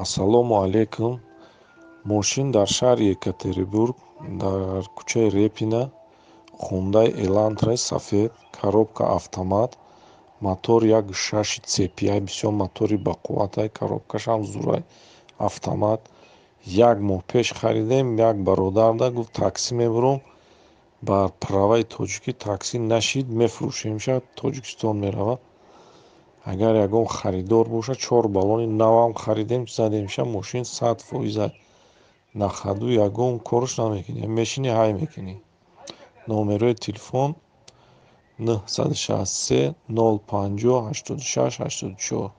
Ассалому алайкум. Мошин дар шаҳри Екатеринбург дар кӯчаи Репина хундаи Элантраи сафед, коробка автомат, мотори 1.6 цепи, бисёр мотори бақувват, коробкашам зурай автомат. Як моҳ пеш харидем. Як бародар гуфт таксӣ мебурам, бар праваи тоҷикӣ таксӣ нашид мефурӯшем, имшаб Тоҷикистон меравад. Агар ягон харидор бошад 4 баллони навам харидем, задем, имшаб мошин 100% нахаду ягон корш намекунӣ, мешинӣ ҳай мекунӣ. номерои телефон 963 050 86 84.